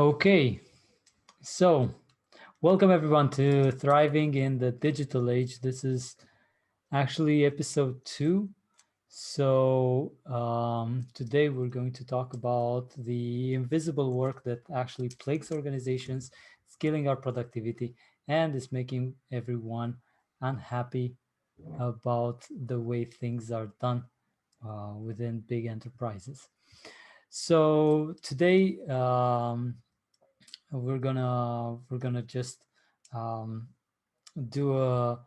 Okay, so welcome everyone to Thriving in the Digital Age. This is actually episode 2. Today we're going to talk about the invisible work that actually plagues organizations, scaling our productivity, and is making everyone unhappy about the way things are done within big enterprises. So today, we're gonna just um, do a,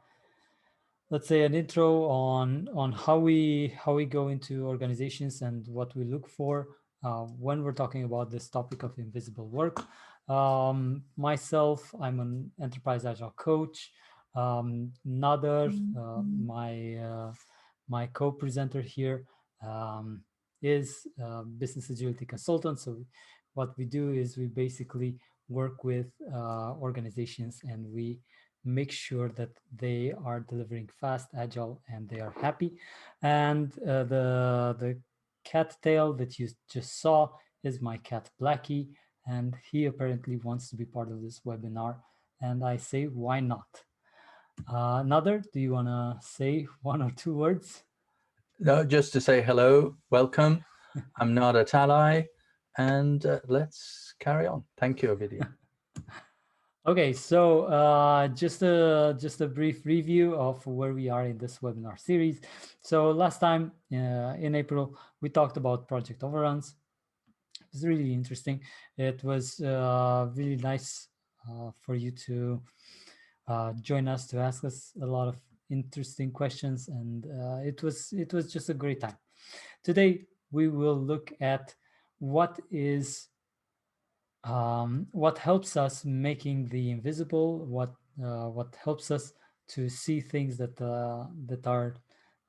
let's say, an intro on how we go into organizations and what we look for when we're talking about this topic of invisible work. Myself, I'm an enterprise agile coach. Nader, my co-presenter here, um, is a business agility consultant. So what we do is we basically work with organizations, and we make sure that they are delivering fast, agile, and they are happy. And the cat tail that you just saw is my cat Blackie, and he apparently wants to be part of this webinar. And I say, why not? Nader, do you want to say one or two words? No, just to say hello, welcome. I'm Nader Talai, and let's carry on. Thank you, Ovidia. Okay, so just a brief review of where we are in this webinar series. So last time in April, we talked about project overruns. It was really interesting. It was really nice for you to join us, to ask us a lot of interesting questions, and it was just a great time. Today we will look at what is what helps us making the invisible, what helps us to see things that are,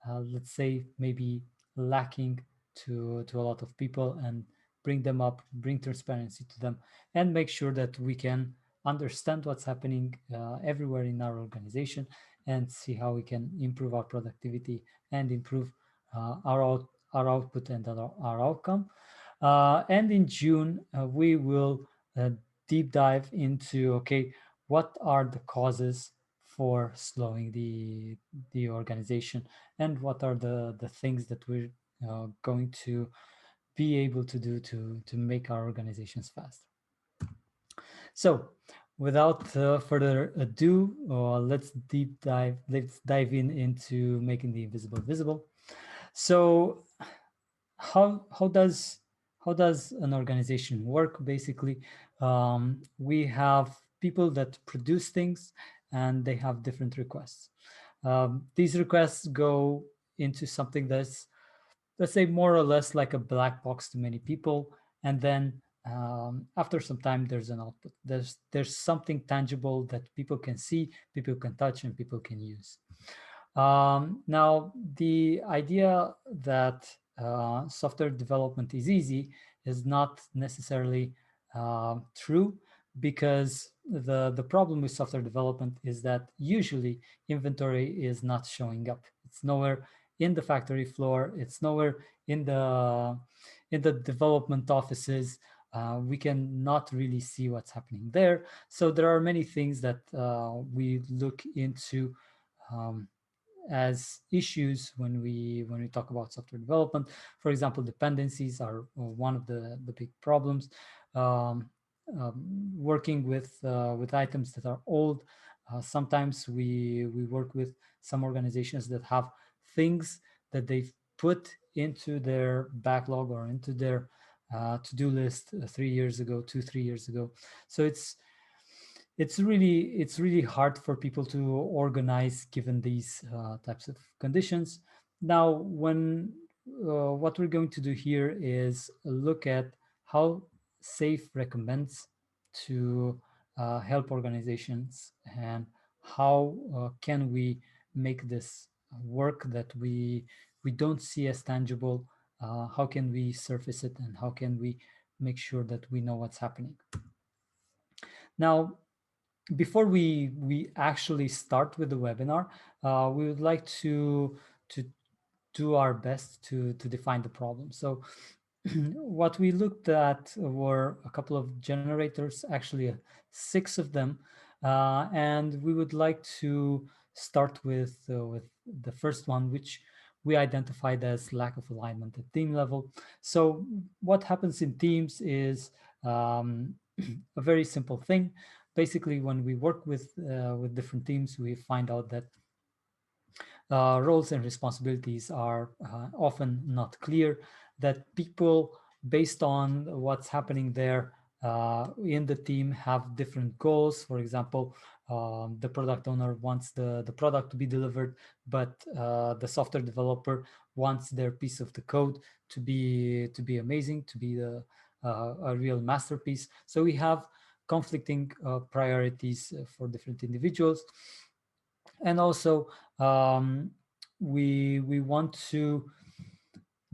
let's say, maybe lacking to a lot of people, and bring them up, bring transparency to them, and make sure that we can understand what's happening everywhere in our organization, and see how we can improve our productivity and improve our output and our outcome. And in June, we will uh, deep dive into, okay, what are the causes for slowing the organization, and what are the things that we're going to be able to do to make our organizations faster. So without further ado, let's dive in into making the invisible visible. So how does an organization work? Basically, we have people that produce things, and they have different requests. These requests go into something that's, let's say, more or less like a black box to many people, and then after some time there's an output. There's something tangible that people can see, people can touch, and people can use. Now, the idea that software development is easy is not necessarily true, because the problem with software development is that usually inventory is not showing up. It's nowhere in the factory floor. It's nowhere in the development offices. We can not really see what's happening there. So there are many things that we look into um, as issues when we talk about software development. For example, dependencies are one of the big problems. Um, Working with items that are old. Sometimes we work with some organizations that have things that they've put into their backlog or into their to-do list 3 years ago, 2 3 years ago. So it's really hard for people to organize given these types of conditions. Now, what we're going to do here is look at how SAFe recommends to help organizations, and how can we make this work that we don't see as tangible. How can we surface it, and how can we make sure that we know what's happening? Now, before we actually start with the webinar, we would like to do our best to define the problem. So what we looked at were a couple of generators, actually 6 of them, and we would like to start with the first one, which we identified as lack of alignment at team level. So what happens in teams is a very simple thing. Basically, when we work with different teams, we find out that roles and responsibilities are often not clear, that people, based on what's happening there in the team, have different goals. For example, the product owner wants the product to be delivered, but the software developer wants their piece of the code to be amazing, to be a real masterpiece. So we have conflicting priorities for different individuals. And also, we want to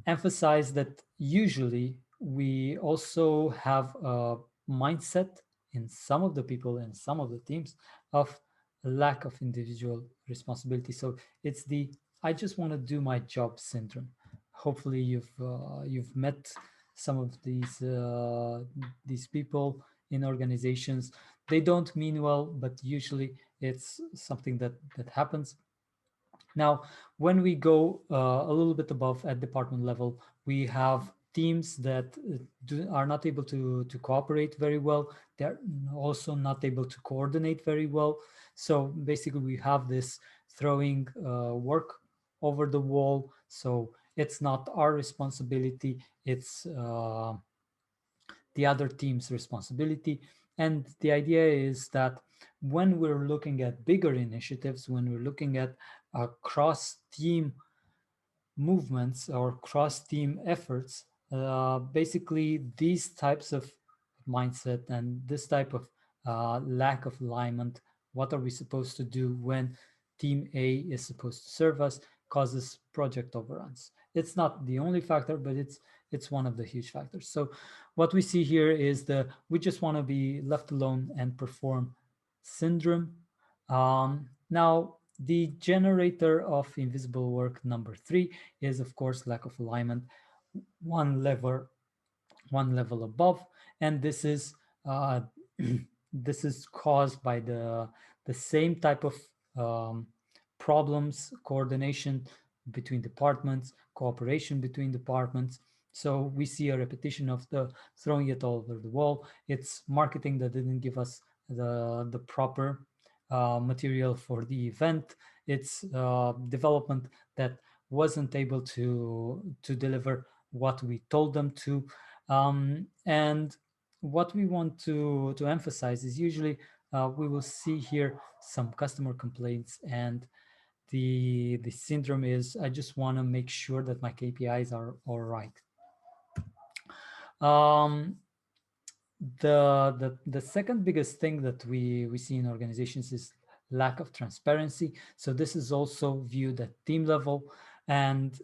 emphasize that usually we also have a mindset in some of the people and some of the teams of a lack of individual responsibility. So it's the "I just want to do my job" syndrome. Hopefully, you've met some of these people in organizations. They don't mean well, but usually it's something that happens. Now, when we go a little bit above at department level, we have teams that are not able to cooperate very well. They're also not able to coordinate very well. So basically, we have this throwing work over the wall. So it's not our responsibility. It's the other team's responsibility. And the idea is that when we're looking at bigger initiatives, when we're looking at cross team movements or cross team efforts, basically these types of mindset and this type of lack of alignment, what are we supposed to do when team A is supposed to serve us, causes project overruns. It's not the only factor, but it's one of the huge factors. So what we see here is the "we just want to be left alone and perform" syndrome. Now, the generator of invisible work number 3 is, of course, lack of alignment, one level above, and this is uh, this is caused by the same type of um, problems: coordination between departments, cooperation between departments. So we see a repetition of the throwing it all over the wall. It's marketing that didn't give us the proper material for the event. It's development that wasn't able to deliver what we told them to. And what we want to emphasize is usually we will see here some customer complaints, and the syndrome is "I just want to make sure that my KPIs are all right." Um, the second biggest thing that we see in organizations is lack of transparency. So this is also viewed at team level, and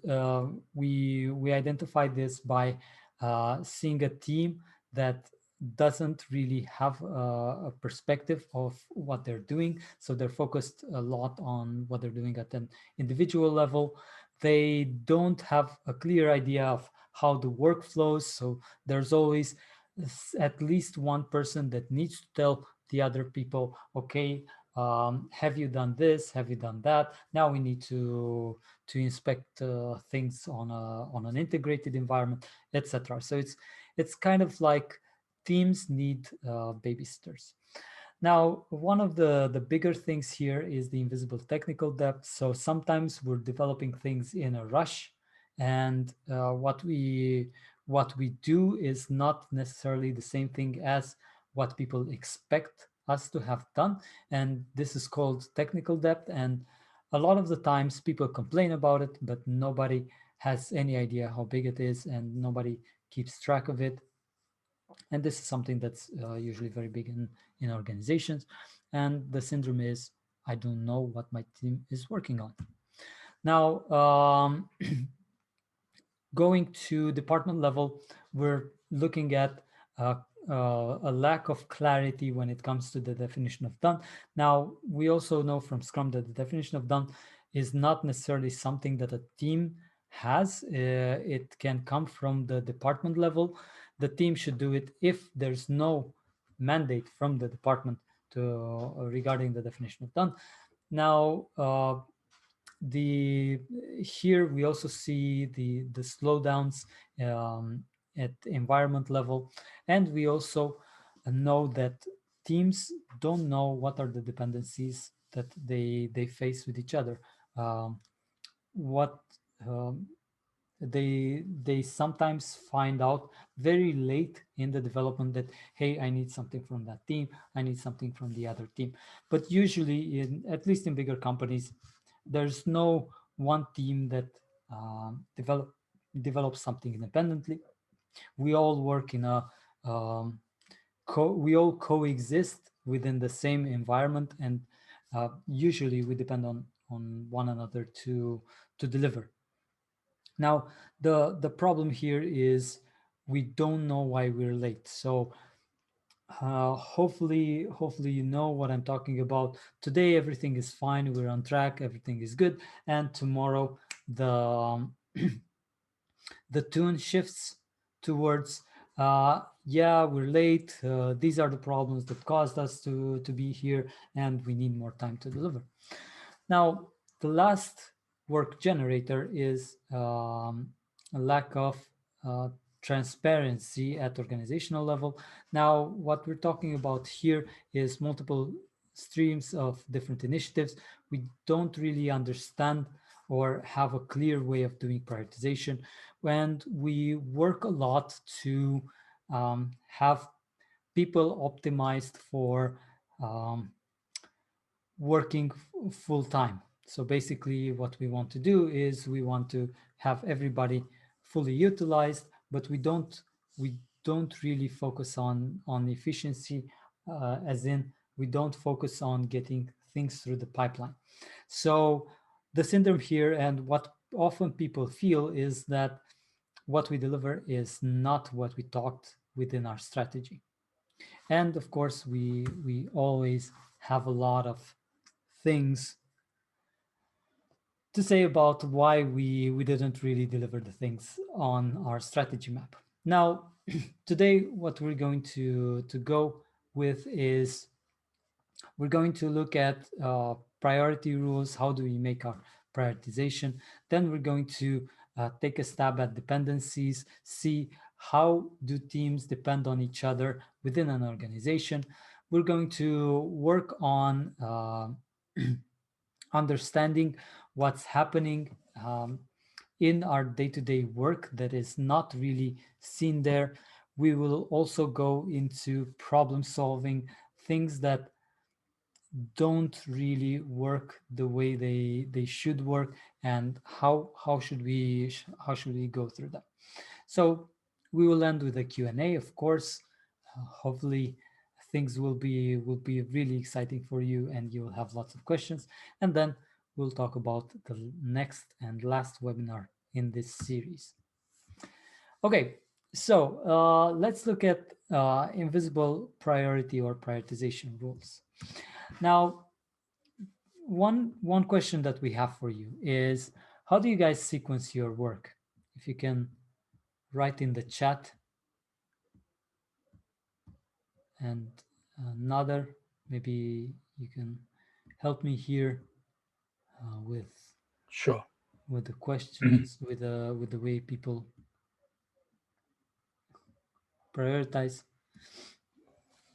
we identify this by seeing a team that doesn't really have a perspective of what they're doing. So they're focused a lot on what they're doing at an individual level. They don't have a clear idea of how the work flows. So there's always at least one person that needs to tell the other people, "Okay, have you done this? Have you done that? Now we need to inspect things on an integrated environment," etc. So it's kind of like teams need babysitters. Now, one of the bigger things here is the invisible technical debt. So sometimes we're developing things in a rush, and what we do is not necessarily the same thing as what people expect us to have done, and this is called technical debt. And a lot of the times people complain about it, but nobody has any idea how big it is, and nobody keeps track of it. And this is something that's usually very big in organizations. And the syndrome is, "I don't know what my team is working on." Now, going to department level, we're looking at a lack of clarity when it comes to the definition of done. Now, we also know from Scrum that the definition of done is not necessarily something that a team has. It can come from the department level. The team should do it if there's no mandate from the department to regarding the definition of done. Now, the here we also see the slowdowns um, at environment level, and we also know that teams don't know what are the dependencies that they face with each other. What they sometimes find out very late in the development that, hey, I need something from that team, I need something from the other team. But usually, in at least in bigger companies, there's no one team that develops something independently. We all work in a um, we all coexist within the same environment, and usually we depend on one another to deliver. Now, the problem here is we don't know why we're late. So hopefully you know what I'm talking about. Today everything is fine, we're on track, everything is good, and tomorrow the tune shifts towards yeah, we're late, these are the problems that caused us to be here, and we need more time to deliver. Now, the last work generator is a lack of uh, transparency at organizational level. Now, what we're talking about here is multiple streams of different initiatives. We don't really understand or have a clear way of doing prioritization, and we work a lot to have people optimized for working full time. So basically, what we want to do is we want to have everybody fully utilized, but we don't really focus on efficiency, as in we don't focus on getting things through the pipeline. So the syndrome here, and what often people feel, is that what we deliver is not what we talked within our strategy. And of course, we always have a lot of things to say about why we didn't really deliver the things on our strategy map. Now, today, what we're going to go with is we're going to look at priority rules. How do we make our prioritization? Then we're going to take a stab at dependencies, see how do teams depend on each other within an organization. We're going to work on understanding what's happening in our day-to-day work that is not really seen there. We will also go into problem solving, things that don't really work the way they should work, and how should we go through them. So we will end with a Q&A, of course. Hopefully things will be really exciting for you, and you will have lots of questions, and then we'll talk about the next and last webinar in this series. Okay, so let's look at invisible priority or prioritization rules. Now, one question that we have for you is, how do you guys sequence your work? If you can write in the chat. And another, maybe you can help me here with Sure. the questions, with the way people prioritize.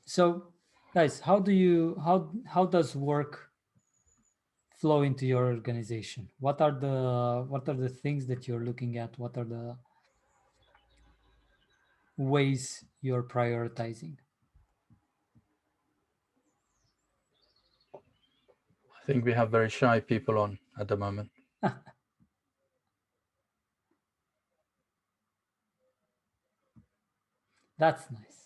So guys, how does work flow into your organization? What are the things that you're looking at? What are the ways you're prioritizing? I think we have very shy people on at the moment. That's nice.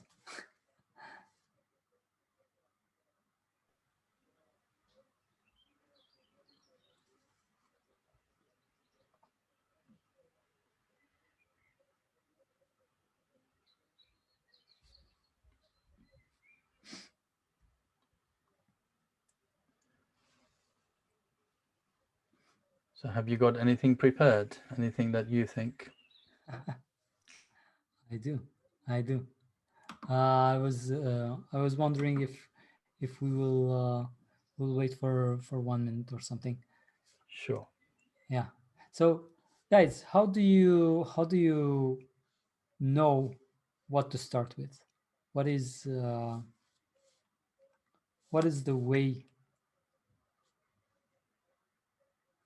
So have you got anything prepared? Anything that you think? I do. I do. I was wondering if we will wait for 1 minute or something. Sure. Yeah. So guys, how do you know what to start with? What is uh, what is the way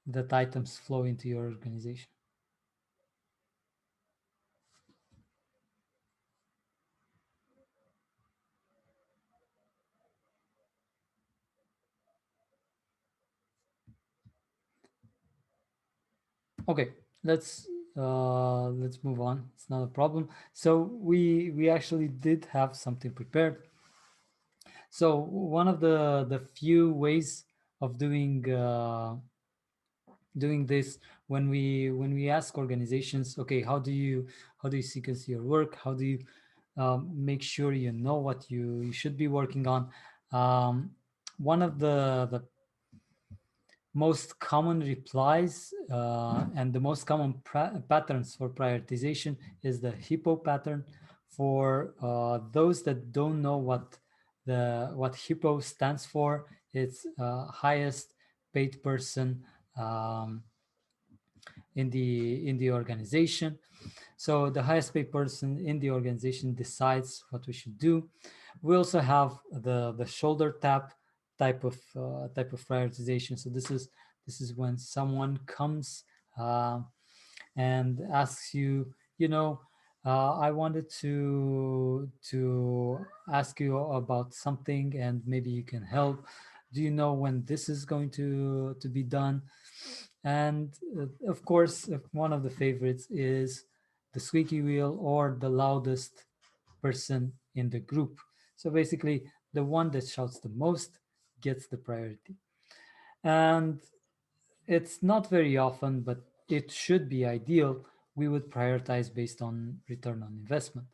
that items flow into your organization? Okay, let's move on. It's not a problem. So we actually did have something prepared. So one of the few ways of doing this, when we ask organizations, okay, how do you sequence your work? How do you make sure you know what you should be working on? One of the most common replies and the most common patterns for prioritization is the HIPPO pattern. For those that don't know what HIPPO stands for, it's highest paid person in the organization. So the highest paid person in the organization decides what we should do. We also have the shoulder tap type of prioritization. So this is when someone comes uh, and asks you, I wanted to ask you about something, and maybe you can help. Do you know when this is going to be done? And of course, one of the favorites is the squeaky wheel or the loudest person in the group. So basically, the one that shouts the most gets the priority. And it's not very often, but it should be ideal. We would prioritize based on return on investment.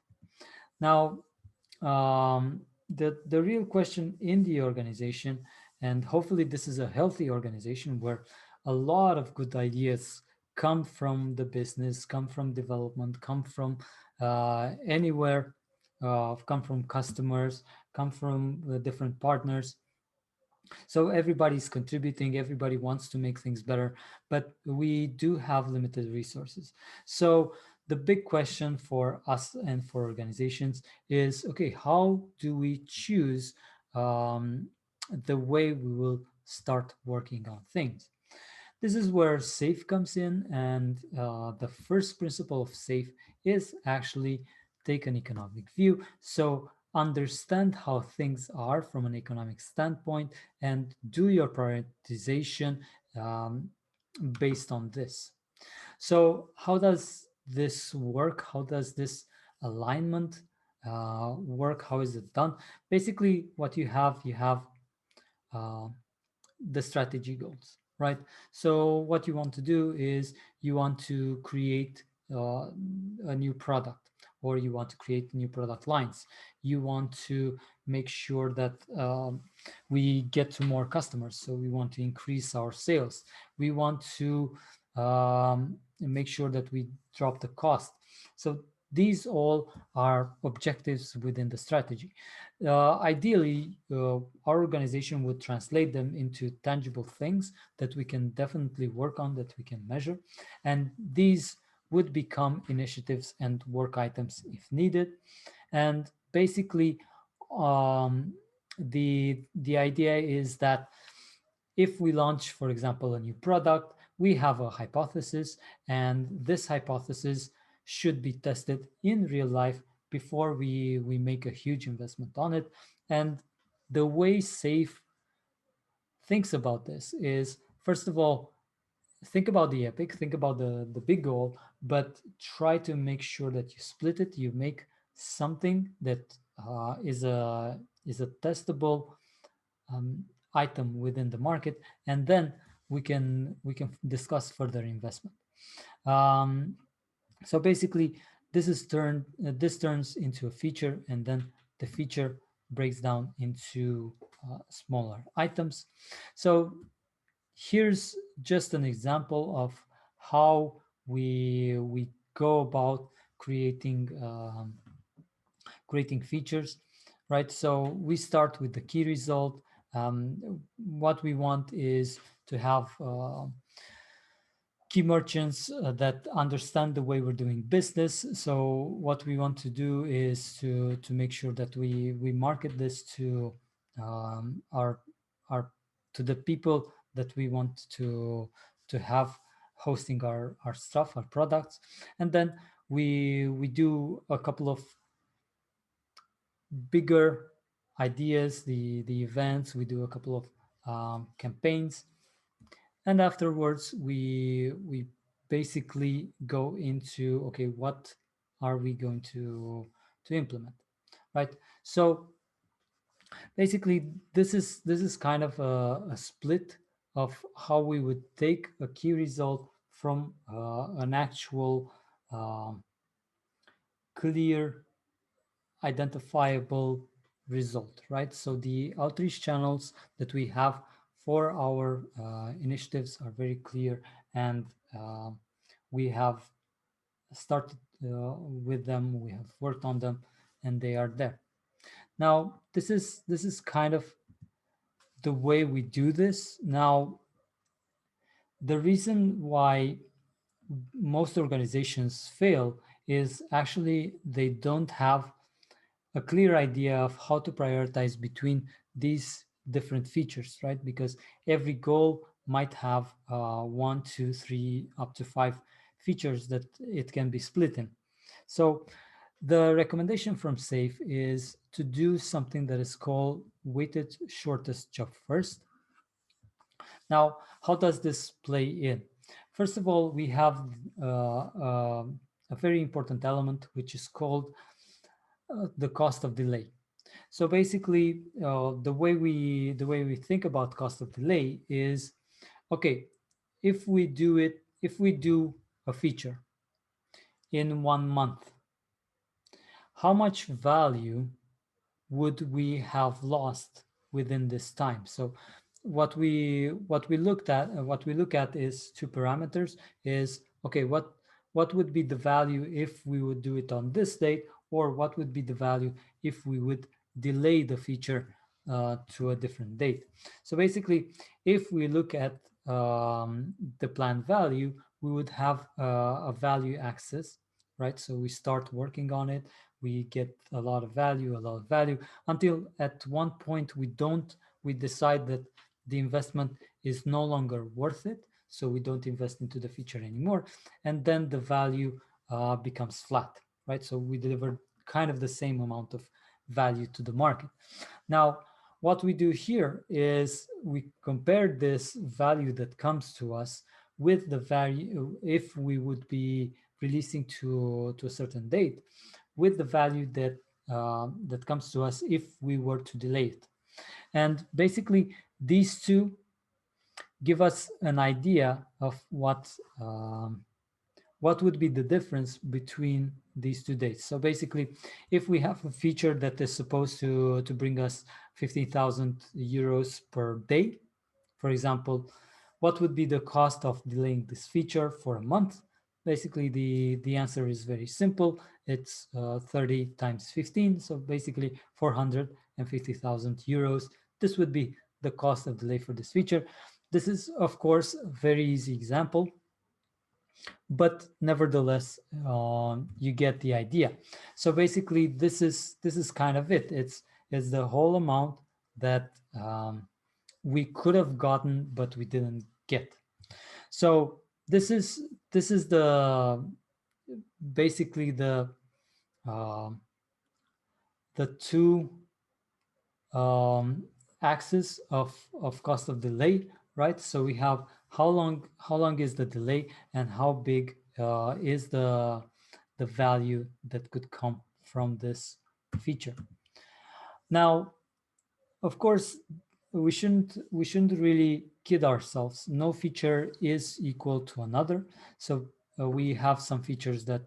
Now, the real question in the organization, and hopefully this is a healthy organization where a lot of good ideas come from the business, come from development, come from anywhere, come from customers, come from the different partners. So everybody's contributing, everybody wants to make things better, but we do have limited resources. So the big question for us and for organizations is, okay, how do we choose the way we will start working on things? This is where SAFE comes in, and the first principle of SAFE is actually take an economic view. So understand how things are from an economic standpoint and do your prioritization um, based on this. So how does this work? How does this alignment work? How is it done? Basically, what you have uh, the strategy goals, right? So what you want to do is you want to create a new product, or you want to create new product lines. You want to make sure that we get to more customers. So we want to increase our sales. We want to make sure that we drop the cost. So these all are objectives within the strategy. Ideally, our organization would translate them into tangible things that we can definitely work on, that we can measure. And these would become initiatives and work items if needed. And basically, the idea is that if we launch, for example, a new product, we have a hypothesis, and this hypothesis should be tested in real life before we make a huge investment on it. And the way SAFE thinks about this is, first of all, think about the epic, think about the big goal, but try to make sure that you split it. You make something that is a testable um, item within the market, and then we can discuss further investment. Um, so basically, this turns into a feature, and then the feature breaks down into smaller items. So here's just an example of how we go about creating creating features, right? So we start with the key result. What we want is to have key merchants that understand the way we're doing business. So what we want to do is to make sure that we market this to our to the people that we want to have hosting our stuff, our products. And then we do a couple of bigger ideas, the events. We do a couple of campaigns, and afterwards we basically go into, okay, what are we going to implement, right? So basically this is kind of a split of how we would take a key result from an actual um, clear identifiable result, right? So the outreach channels that we have for our initiatives are very clear, and we have started with them, we have worked on them, and they are there. Now, this is kind of the way we do this. Now, the reason why most organizations fail is actually they don't have a clear idea of how to prioritize between these different features, right? Because every goal might have one, two, three, up to five features that it can be split in. So the recommendation from SAFe is to do something that is called weighted shortest job first. Now, how does this play in? First of all, we have a very important element, which is called the cost of delay. So basically, the way we think about cost of delay is, okay, if we do a feature in 1 month, how much value would we have lost within this time? So what we look at is two parameters. Is, okay, what would be the value if we would do it on this date, or what would be the value if we would delay the feature to a different date? So basically, if we look at the planned value, we would have a value axis, right? So we start working on it, we get a lot of value, until at one point we decide that the investment is no longer worth it, so we don't invest into the feature anymore, and then the value becomes flat, right? So we deliver kind of the same amount of value to the market. Now, what we do here is we compare this value that comes to us with the value if we would be releasing to a certain date, with the value that comes to us if we were to delay it. And basically, these two give us an idea of what would be the difference between these two dates. So basically, if we have a feature that is supposed to bring us 15,000 euros per day, for example, what would be the cost of delaying this feature for a month? Basically, the answer is very simple. It's 30 times 15, so basically 450,000 euros. This would be the cost of delay for this feature. This is, of course, a very easy example, but nevertheless, you get the idea. So basically, this is kind of it. It's the whole amount that we could have gotten, but we didn't get. So this is the basically uh, the two axis of cost of delay, right? So we have how long is the delay, and how big is the value that could come from this feature. Now, of course, we shouldn't really kid ourselves. No feature is equal to another. So we have some features that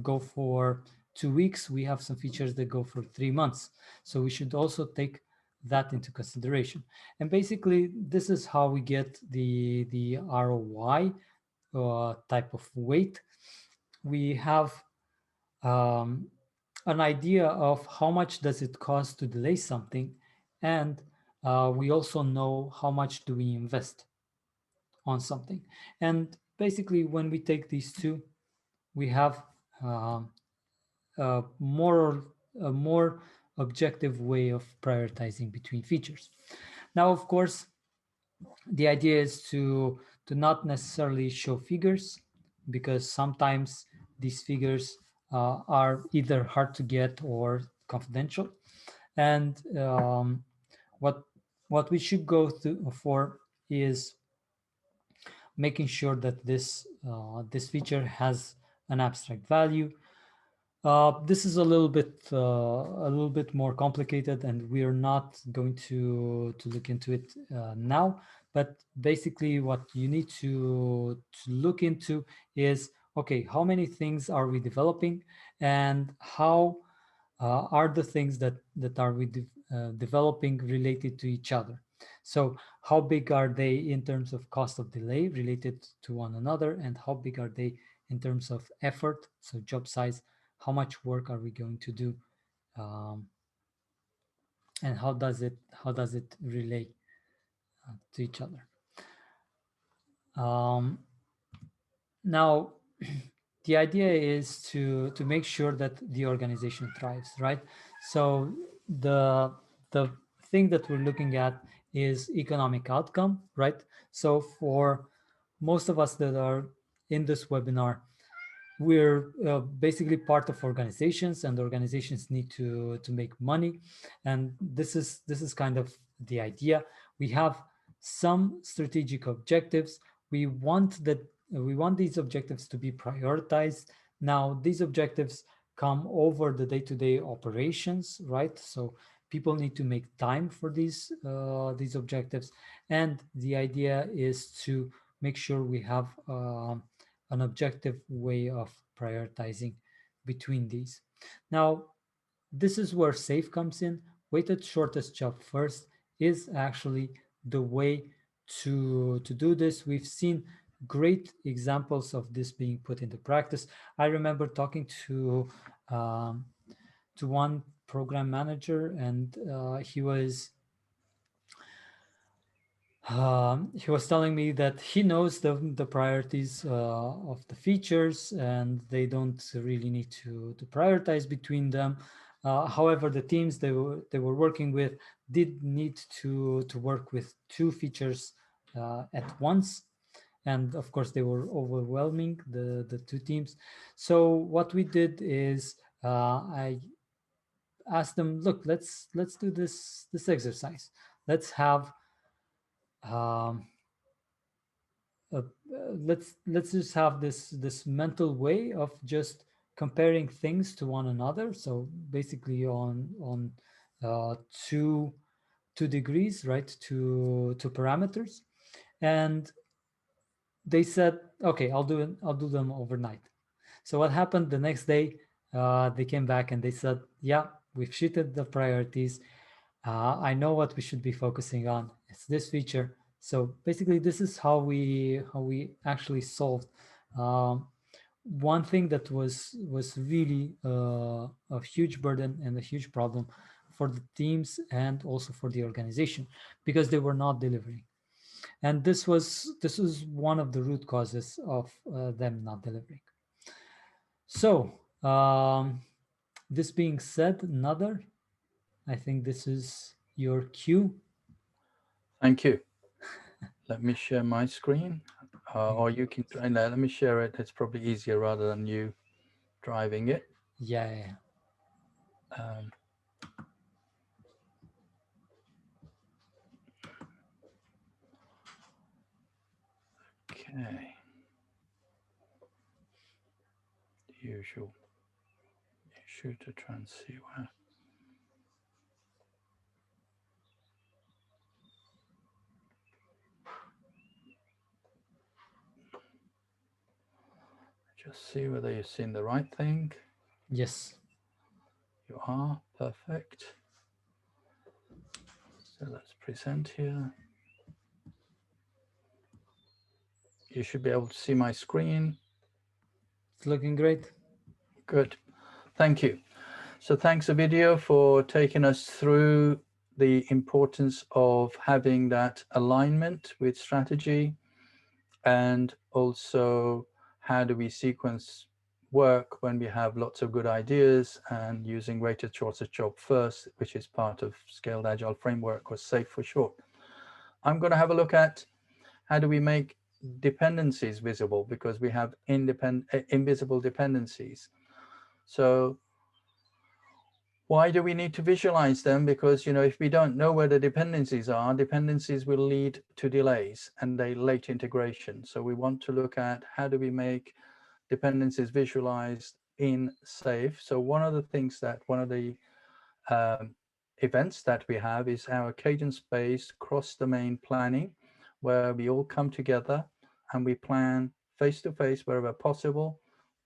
go for 2 weeks. We have some features that go for 3 months. So we should also take that into consideration. And basically, this is how we get the ROI type of weight. We have um, an idea of how much does it cost to delay something, and we also know how much do we invest on something. And basically, when we take these two, we have um, more a more objective way of prioritizing between features. Now, of course, the idea is to not necessarily show figures, because sometimes these figures are either hard to get or confidential. And what what we should go through for is making sure that this feature has an abstract value. This is a little bit more complicated, and we are not going to look into it now. But basically, what you need to look into is, okay, how many things are we developing, and how are the things that are we developing related to each other. So how big are they in terms of cost of delay related to one another, and how big are they in terms of effort, so job size, how much work are we going to do, um, and how does it relate to each other. Now, the idea is to make sure that the organization thrives, right? So the thing that we're looking at is economic outcome, right? So for most of us that are in this webinar, we're basically part of organizations, and organizations need to make money. And this is kind of the idea. We have some strategic objectives. We want these objectives to be prioritized. Now, these objectives come over the day-to-day operations, right? So people need to make time for these objectives, and the idea is to make sure we have an objective way of prioritizing between these. Now, this is where SAFe comes in. Weighted shortest job first is actually the way to do this. We've seen great examples of this being put into practice. I remember talking um, to one program manager, and he was telling me that he knows the priorities of the features, and they don't really need to prioritize between them. However, the teams they were working with did need to work with two features at once, and of course they were overwhelming the two teams. So what we did is I asked them, look, let's do this exercise. Let's have um, uh, let's just have this mental way of just comparing things to one another. So basically on uh, two two degrees, right? Two parameters. And they said, okay, I'll do them overnight. So what happened the next day? They came back and they said, yeah, we've shifted the priorities. I know what we should be focusing on. It's this feature. So basically, this is how we actually solved um, one thing that was really a huge burden and a huge problem for the teams and also for the organization, because they were not delivering. And this was one of the root causes of them not delivering. So this being said, another, I think this is your cue. Thank you. Let me share my screen, or you can try. Let me share it. It's probably easier rather than you driving it. Yeah. Um, okay. The usual issue to try and see where. Just see whether you've seen the right thing. Yes. You are perfect. So let's present here. You should be able to see my screen. It's looking great. Good. Thank you. So thanks, Ovidio, for taking us through the importance of having that alignment with strategy, and also how do we sequence work when we have lots of good ideas, and using weighted shortest job first, which is part of Scaled Agile Framework, or SAFe for short. I'm going to have a look at how do we make dependencies visible, because we have invisible dependencies. So why do we need to visualize them? Because, you know, if we don't know where the dependencies are, dependencies will lead to delays and a late integration. So we want to look at how do we make dependencies visualized in SAFe. So one of the things that, one of the events that we have is our cadence-based cross-domain planning, where we all come together and we plan face-to-face wherever possible.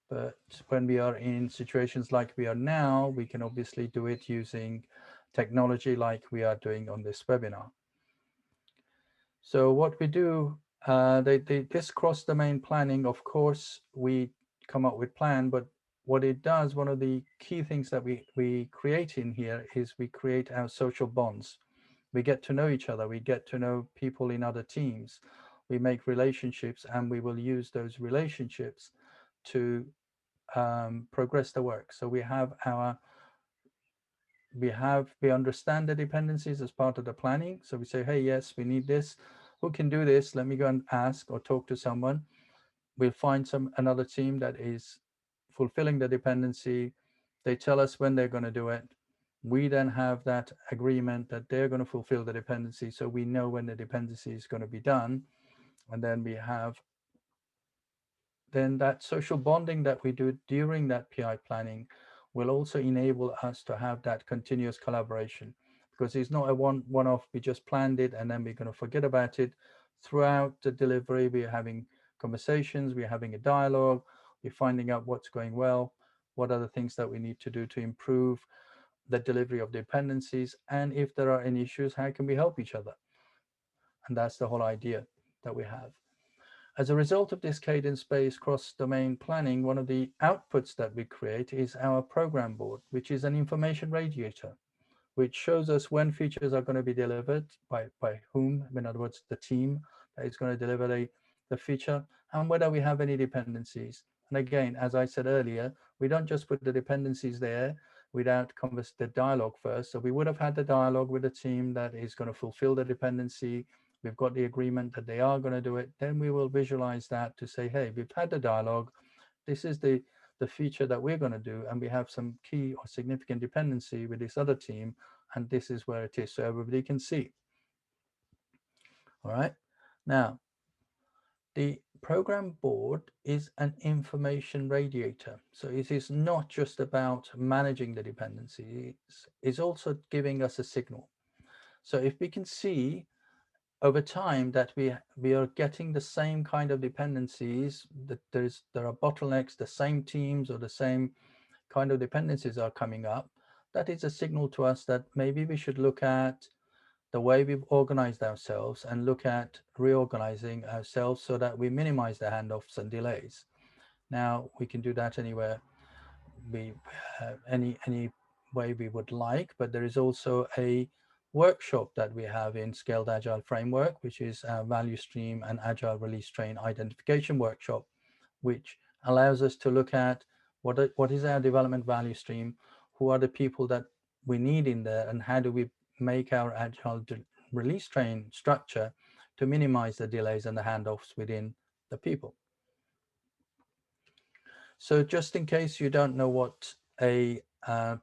But when we are in situations like we are now, we can obviously do it using technology like we are doing on this webinar. So what we do, this cross-domain planning, of course, we come up with plan, but what it does, one of the key things that we create in here is we create our social bonds. We get to know each other. We get to know people in other teams. We make relationships, and we will use those relationships to progress the work. So we understand the dependencies as part of the planning. So we say, hey, yes, we need this. Who can do this? Let me go and ask or talk to someone. We'll find another team that is fulfilling the dependency. They tell us when they're going to do it. We then have that agreement that they're going to fulfill the dependency, so we know when the dependency is going to be done. And then we have that social bonding that we do during that PI planning will also enable us to have that continuous collaboration, because it's not a one-off, we just planned it and then we're going to forget about it. Throughout the delivery, we're having conversations, we're having a dialogue, we're finding out what's going well, what are the things that we need to do to improve the delivery of dependencies, and if there are any issues, how can we help each other? And that's the whole idea that we have. As a result of this cadence-based cross-domain planning, one of the outputs that we create is our program board, which is an information radiator, which shows us when features are going to be delivered, by whom, in other words, the team that is going to deliver the feature, and whether we have any dependencies. And again, as I said earlier, we don't just put the dependencies there without the dialogue first. So we would have had the dialogue with the team that is going to fulfill the dependency. We've got the agreement that they are going to do it. Then we will visualize that to say, hey, we've had the dialogue. This is the feature that we're going to do, and we have some key or significant dependency with this other team, and this is where it is, so everybody can see. All right. Now, the program board is an information radiator. So it is not just about managing the dependencies, it's also giving us a signal. So if we can see over time that we are getting the same kind of dependencies, that there are bottlenecks, the same teams or the same kind of dependencies are coming up, that is a signal to us that maybe we should look at the way we've organized ourselves and look at reorganizing ourselves so that we minimize the handoffs and delays. Now, we can do that anywhere any way we would like, but there is also a workshop that we have in Scaled Agile Framework, which is our value stream and agile release train identification workshop, which allows us to look at what is our development value stream, who are the people that we need in there, and how do we make our agile release train structure to minimize the delays and the handoffs within the people. So just in case you don't know what a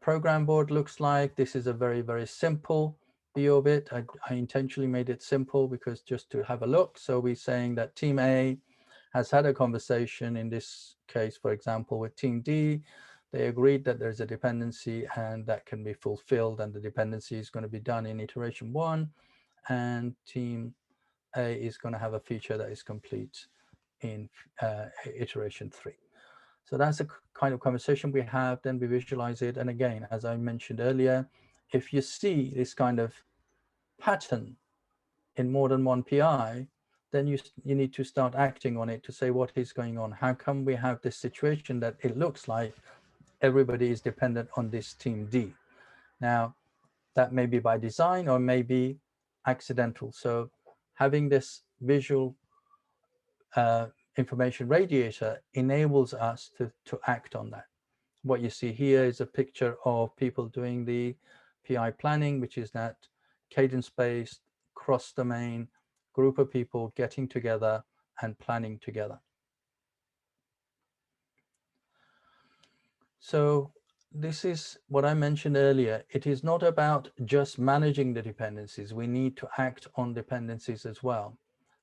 program board looks like, this is a very, very simple view of it. I intentionally made it simple because just to have a look. So we're saying that team A has had a conversation, in this case, for example, with team D. They agreed that there's a dependency and that can be fulfilled, and the dependency is going to be done in iteration 1, and team A is going to have a feature that is complete in iteration 3. So that's a kind of conversation we have, then we visualize it. And again, as I mentioned earlier, if you see this kind of pattern in more than one PI, then you need to start acting on it to say what is going on. How come we have this situation that it looks like everybody is dependent on this team D? Now, that may be by design or maybe accidental. So having this visual information radiator enables us to act on that. What you see here is a picture of people doing the PI planning, which is that cadence-based, cross-domain group of people getting together and planning together. So this is what I mentioned earlier. It is not about just managing the dependencies. We need to act on dependencies as well.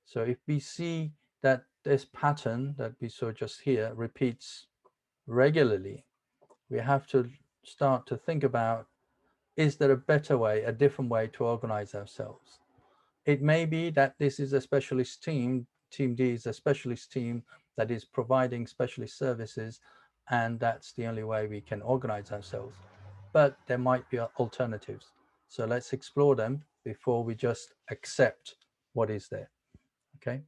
So if we see that this pattern that we saw just here repeats regularly, we have to start to think about, is there a better way, a different way to organize ourselves? It may be that this is a specialist team, Team D is a specialist team that is providing specialist services, and that's the only way we can organize ourselves. But there might be alternatives. So let's explore them before we just accept what is there, okay?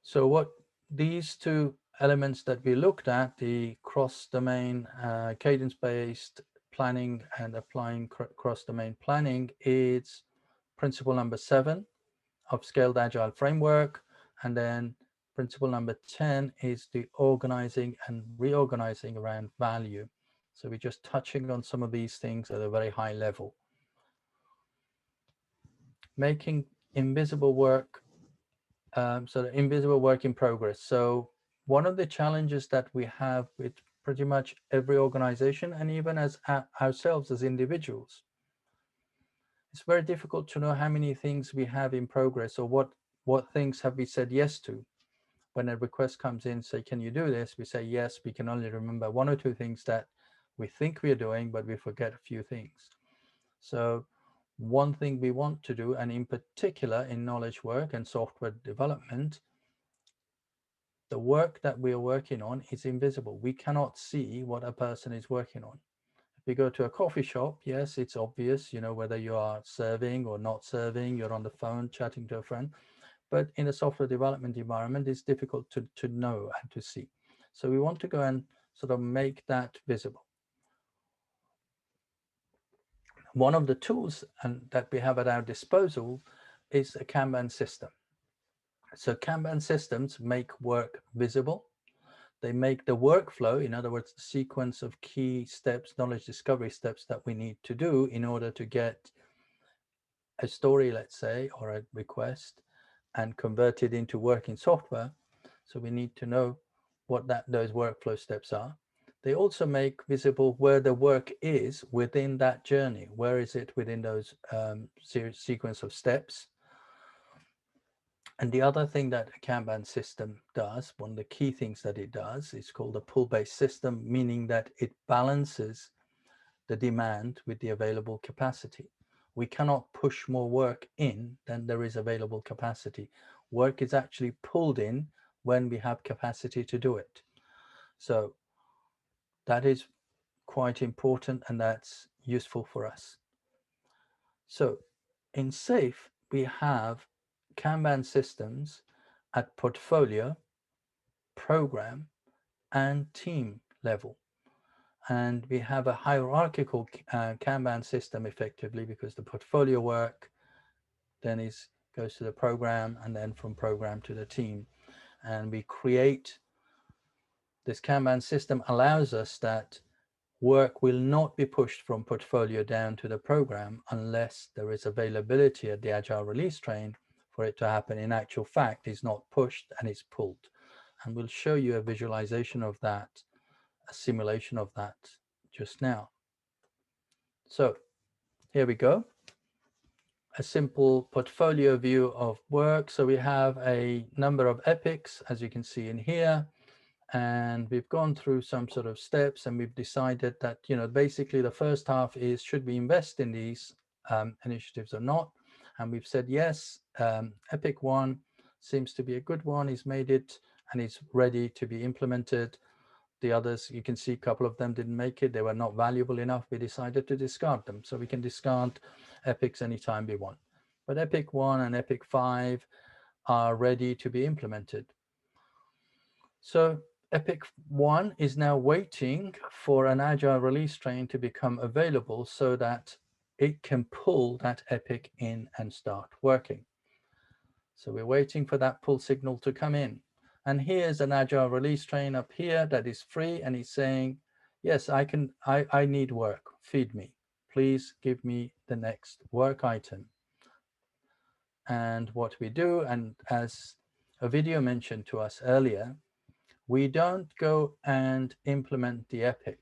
So what these two elements that we looked at, the cross-domain cadence-based planning and applying cross-domain planning, is principle number 7 of Scaled Agile Framework. And then principle number 10 is the organizing and reorganizing around value. So we're just touching on some of these things at a very high level. Making invisible work, so the invisible work in progress. So one of the challenges that we have with pretty much every organization, and even as ourselves as individuals, it's very difficult to know how many things we have in progress or what things have we said yes to. When a request comes in, say, can you do this? We say yes, we can only remember 1 or 2 things that we think we are doing, but we forget a few things. So one thing we want to do, and in particular in knowledge work and software development, the work that we are working on is invisible. We cannot see what a person is working on. If you go to a coffee shop, yes, it's obvious, you know, whether you are serving or not serving, you're on the phone chatting to a friend. But in a software development environment, it's difficult to know and to see. So we want to go and sort of make that visible. One of the tools that we have at our disposal is a Kanban system. So Kanban systems make work visible. They make the workflow, in other words, the sequence of key steps, knowledge discovery steps that we need to do in order to get a story, let's say, or a request, and convert it into working software. So we need to know what those workflow steps are. They also make visible where the work is within that journey. Where is it within those sequence of steps? And the other thing that a Kanban system does, one of the key things that it does, is called a pull-based system, meaning that it balances the demand with the available capacity. We cannot push more work in than there is available capacity. Work is actually pulled in when we have capacity to do it. So that is quite important, and that's useful for us. So in SAFe, we have Kanban systems at portfolio, program, and team level. And we have a hierarchical Kanban system effectively, because the portfolio work then goes to the program, and then from program to the team. And we create this Kanban system allows us that work will not be pushed from portfolio down to the program unless there is availability at the Agile release train for it to happen. In actual fact, it's not pushed and it's pulled. And we'll show you a visualization of that, a simulation of that just now. So here we go. A simple portfolio view of work. So we have a number of epics, as you can see in here. And we've gone through some sort of steps, and we've decided that, you know, basically the first half is, should we invest in these initiatives or not? And we've said yes. Epic 1 seems to be a good one. He's made it and it's ready to be implemented. The others, you can see a couple of them didn't make it. They were not valuable enough. We decided to discard them. So we can discard epics anytime we want. But Epic 1 and Epic 5 are ready to be implemented. So Epic 1 is now waiting for an agile release train to become available so that it can pull that epic in and start working. So we're waiting for that pull signal to come in. And here's an agile release train up here that is free, and it's saying, yes, I need work, feed me. Please give me the next work item. And what we do, and as a video mentioned to us earlier, we don't go and implement the epic.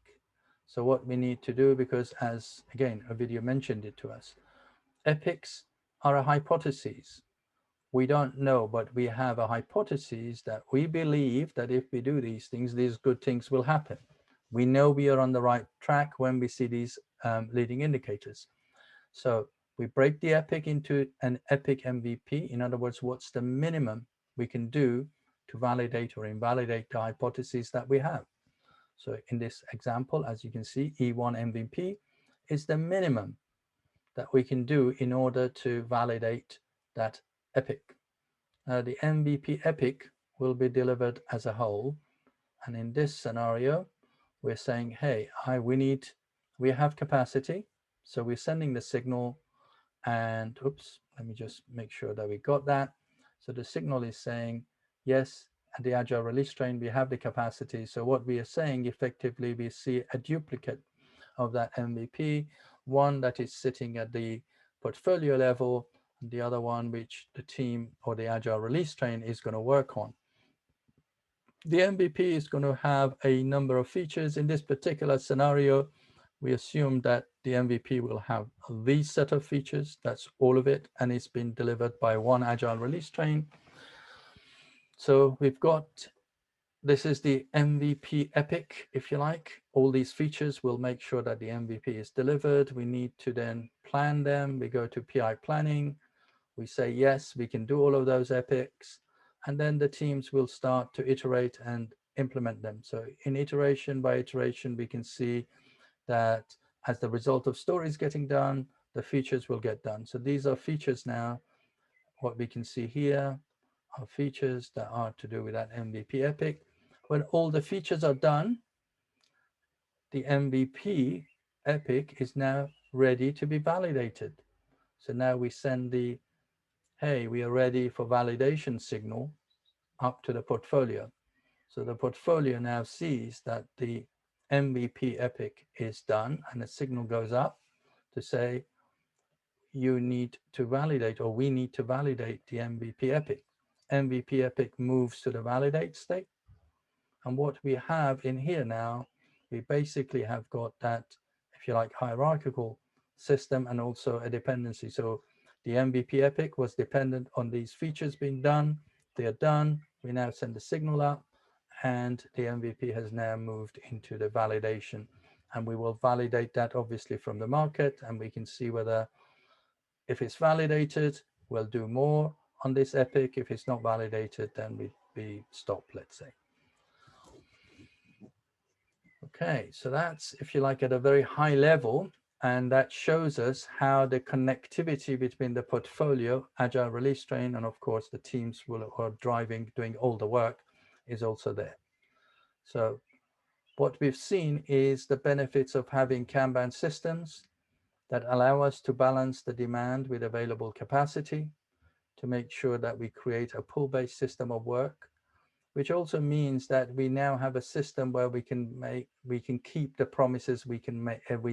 So what we need to do, because as again, a video mentioned it to us, epics are a hypothesis. We don't know, but we have a hypothesis that we believe that if we do these things, these good things will happen. We know we are on the right track when we see these leading indicators. So we break the epic into an epic MVP. In other words, what's the minimum we can do to validate or invalidate the hypotheses that we have. So in this example, as you can see, E1 MVP is the minimum that we can do in order to validate that epic. The MVP epic will be delivered as a whole. And in this scenario, we're saying, hey, we have capacity. So we're sending the signal and oops, let me just make sure that we got that. So the signal is saying, yes, at the agile release train, we have the capacity. So what we are saying effectively, we see a duplicate of that MVP, one that is sitting at the portfolio level, and the other one which the team or the agile release train is going to work on. The MVP is going to have a number of features. In this particular scenario, we assume that the MVP will have these set of features. That's all of it, and it's been delivered by one agile release train. So we've got, this is the MVP epic, if you like. All these features will make sure that the MVP is delivered. We need to then plan them. We go to PI planning. We say, yes, we can do all of those epics. And then the teams will start to iterate and implement them. So in iteration by iteration, we can see that as the result of stories getting done, the features will get done. So these are features now. What we can see here are features that are to do with that MVP epic. When all the features are done, the MVP epic is now ready to be validated. So now we send the, hey, we are ready for validation signal up to the portfolio. So the portfolio now sees that the MVP epic is done, and the signal goes up to say, you need to validate, or we need to validate the MVP epic. MVP epic moves to the validate state. And what we have in here now, we basically have got that, if you like, hierarchical system and also a dependency. So the MVP epic was dependent on these features being done. They are done. We now send the signal up, and the MVP has now moved into the validation. And we will validate that obviously from the market, and we can see whether, if it's validated, we'll do more on this epic. If it's not validated, then we stop, let's say. Okay, so that's, if you like, at a very high level, and that shows us how the connectivity between the portfolio, agile release train, and of course the teams who are driving, doing all the work, is also there. So what we've seen is the benefits of having Kanban systems that allow us to balance the demand with available capacity, to make sure that we create a pull-based system of work, which also means that we now have a system where we can keep the promises we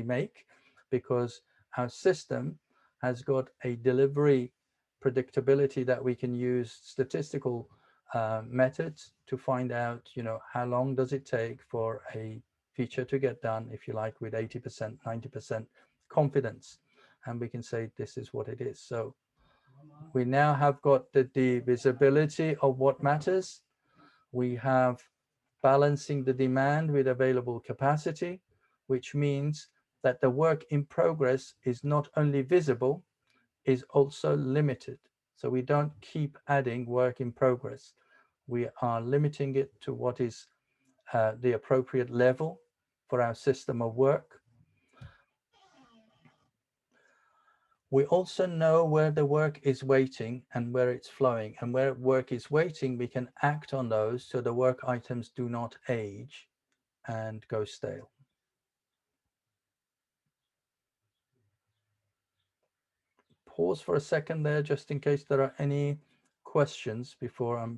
make, because our system has got a delivery predictability that we can use statistical methods to find out, how long does it take for a feature to get done, if you like, with 80%, 90% confidence. And we can say this is what it is. So we now have got the visibility of what matters. We have balancing the demand with available capacity, which means that the work in progress is not only visible, is also limited. So we don't keep adding work in progress. We are limiting it to what is the appropriate level for our system of work. We also know where the work is waiting and where it's flowing, and where work is waiting, we can act on those so the work items do not age and go stale. Pause for a second there, just in case there are any questions before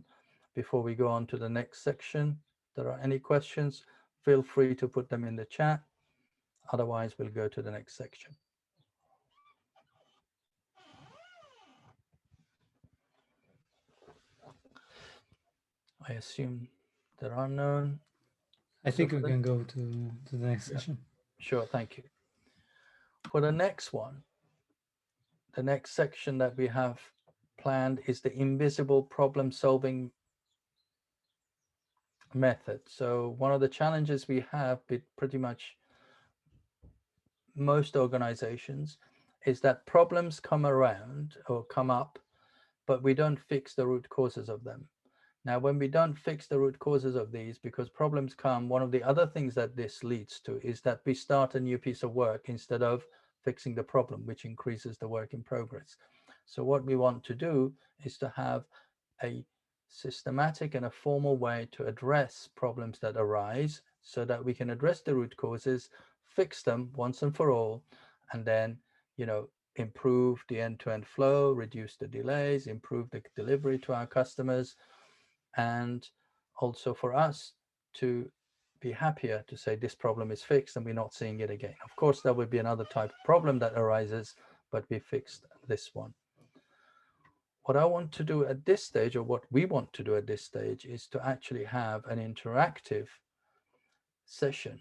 we go on to the next section. If there are any questions, feel free to put them in the chat. Otherwise, we'll go to the next section. I assume there are none. I think we can go to the next session. Sure, thank you. For the next one, the next section that we have planned is the invisible problem solving method. So one of the challenges we have with pretty much most organizations is that problems come around or come up, but we don't fix the root causes of them. Now, when we don't fix the root causes of these, because problems come, one of the other things that this leads to is that we start a new piece of work instead of fixing the problem, which increases the work in progress. So what we want to do is to have a systematic and a formal way to address problems that arise so that we can address the root causes, fix them once and for all, and then, improve the end-to-end flow, reduce the delays, improve the delivery to our customers, and also for us to be happier to say this problem is fixed and we're not seeing it again. Of course, there would be another type of problem that arises, but we fixed this one. What I want to do at this stage, or what we want to do at this stage, is to actually have an interactive session,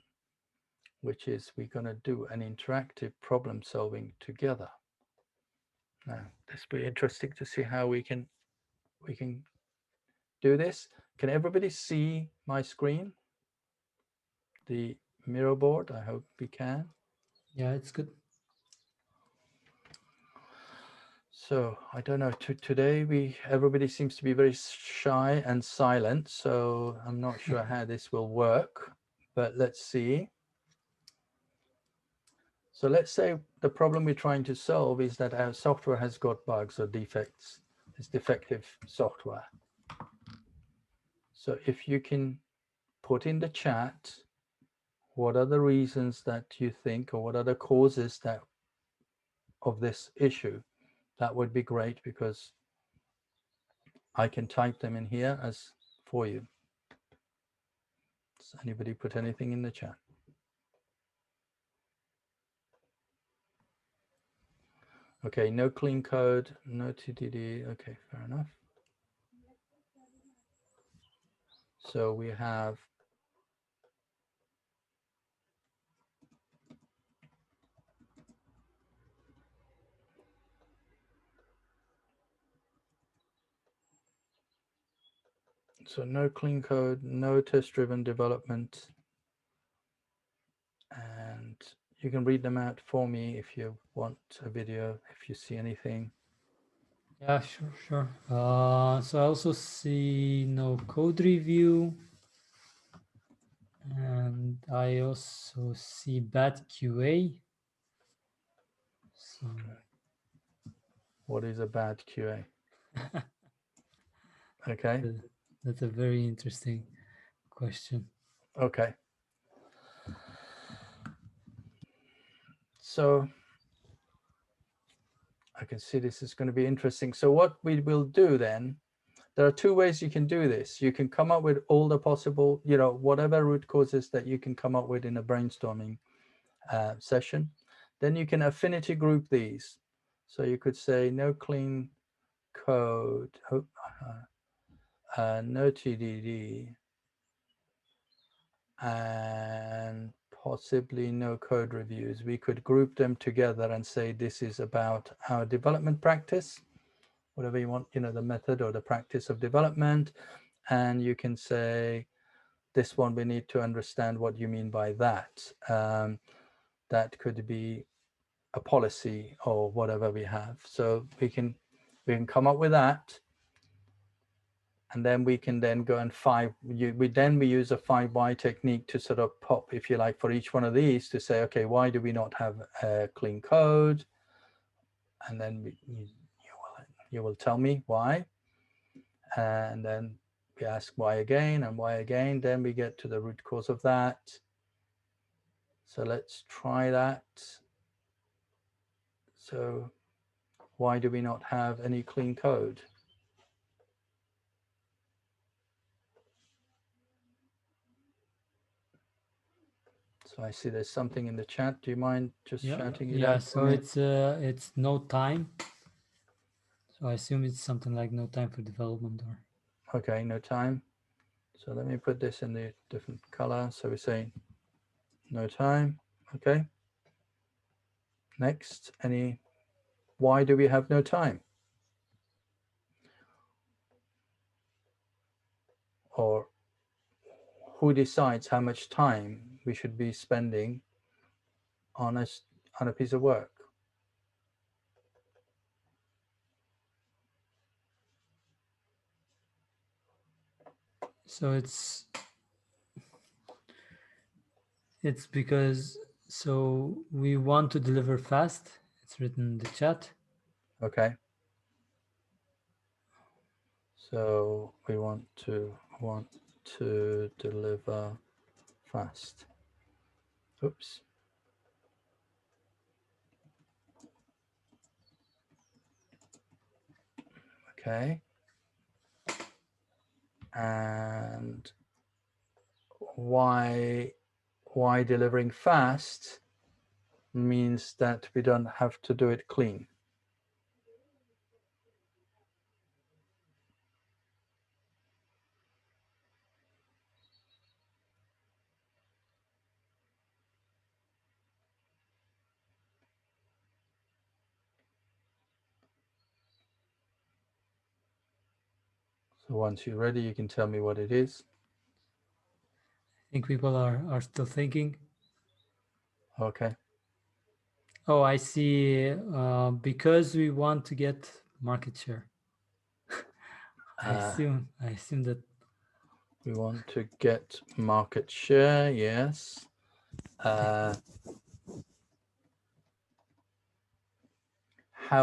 which is we're going to do an interactive problem solving together. Now, this will be interesting to see how we can do this. Can everybody see my screen? The Miro board? I hope we can. Yeah, it's good. So I don't know, today everybody seems to be very shy and silent, so I'm not sure how this will work, but let's see. So let's say the problem we're trying to solve is that our software has got bugs or defects. It's defective software. So if you can put in the chat, what are the reasons that you think, or what are the causes of this issue? That would be great, because I can type them in here as for you. Does anybody put anything in the chat? Okay, no clean code, no TDD. Okay, fair enough. So we have no clean code, no test-driven development, and you can read them out for me if you want a video, if you see anything. Yeah, sure. So I also see no code review, and I also see bad QA. So what is a bad QA? Okay. That's a very interesting question. Okay. So I can see this is going to be interesting. So what we will do then, there are two ways you can do this. You can come up with all the possible, whatever root causes that you can come up with in a brainstorming session. Then you can affinity group these. So you could say no clean code, no TDD, and possibly no code reviews. We could group them together and say this is about our development practice, whatever you want, the method or the practice of development. And you can say this one, we need to understand what you mean by that. That could be a policy or whatever we have. So we can come up with that. And then we can then go and we use a 5 why technique to sort of pop, if you like, for each one of these to say, okay, why do we not have a clean code? And then you will tell me why. And then we ask why again and why again. Then we get to the root cause of that. So let's try that. So why do we not have any clean code? So I see there's something in the chat. Do you mind just shouting it out? So it's no time. So I assume it's something like no time for development or. Okay, no time. So let me put this in the different color. So we're saying no time. Okay. Next, why do we have no time? Or who decides how much time we should be spending on a piece of work? So it's because we want to deliver fast. It's written in the chat. Okay. So we want to deliver fast. Oops. Okay. And why delivering fast means that we don't have to do it clean. So once you're ready, you can tell me what it is. I think people are still thinking. Okay. Oh, I see. Because we want to get market share. I assume that we want to get market share. Yes. How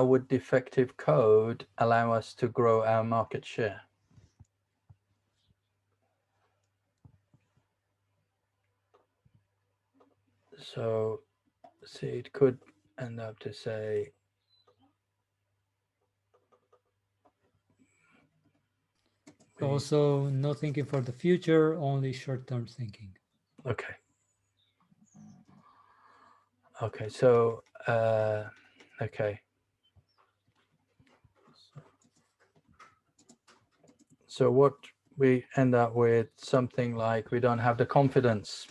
would defective code allow us to grow our market share? So, see, it could end up to say, also no thinking for the future, only short-term thinking. Okay. Okay, so, okay. So what we end up with something like we don't have the confidence